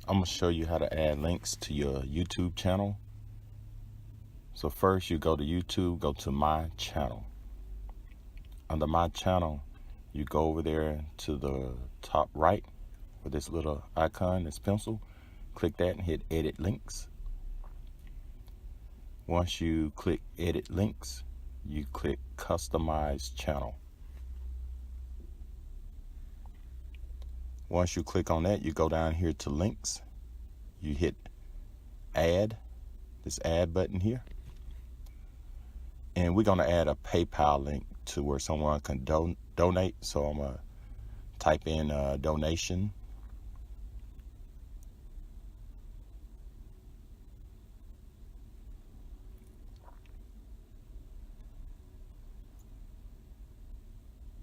I'm going to show you how to add links to your YouTube channel. So first you go to YouTube, go to my channel. Under my channel, you go over there to the top right with this little icon, this pencil. Click that and hit edit links. Once you click edit links, you click customize channel. Once you click on that, you go down here to links. You hit add, this add button here. And we're going to add a PayPal link to where someone can donate. So I'm going to type in donation.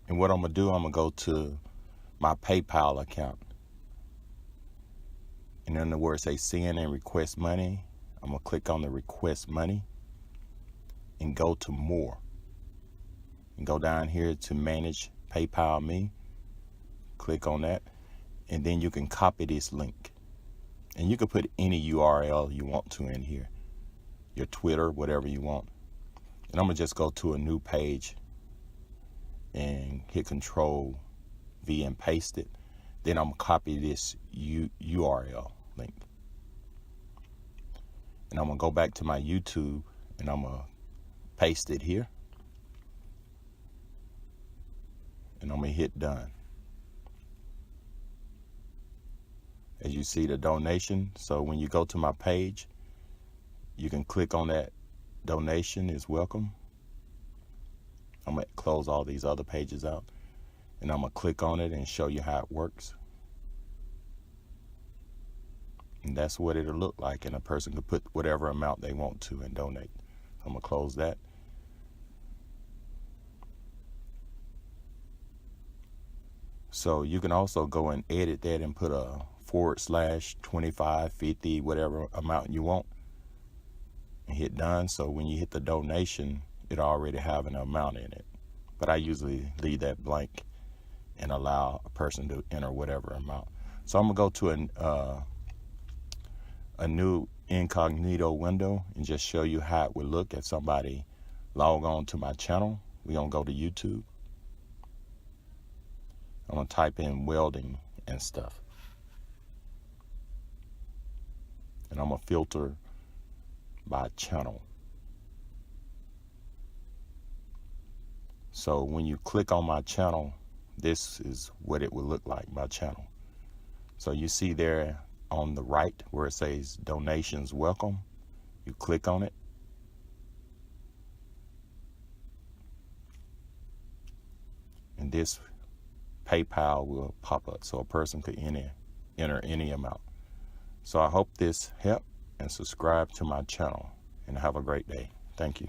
And what I'm going to do, I'm going to go to my PayPal account. And then where it says send and request money, I'm going to click on the request money and go to more. And go down here to manage PayPal me. Click on that. And then you can copy this link. And you can put any URL you want to in here. Your Twitter, whatever you want. And I'm going to just go to a new page and hit Control V and paste it. Then I'm going to copy this URL link. And I'm going to go back to my YouTube and I'm going to paste it here. And I'm going to hit done. As you see the donation, so when you go to my page, you can click on that donation is welcome. I'm going to close all these other pages out. And I'm going to click on it and show you how it works. And that's what it'll look like. And a person can put whatever amount they want to and donate. I'm going to close that. So you can also go and edit that and put a /25, 50, whatever amount you want. And hit done. So when you hit the donation, it already have an amount in it. But I usually leave that blank and allow a person to enter whatever amount. So I'm going to go to a new incognito window and just show you how it would look if somebody log on to my channel. We're going to go to YouTube. I'm going to type in welding and stuff. And I'm going to filter by channel. So when you click on my channel, this is what it would look like, my channel. So you see there on the right where it says donations welcome. You click on it. And this PayPal will pop up so a person could enter any amount. So I hope this helped, and subscribe to my channel and have a great day. Thank you.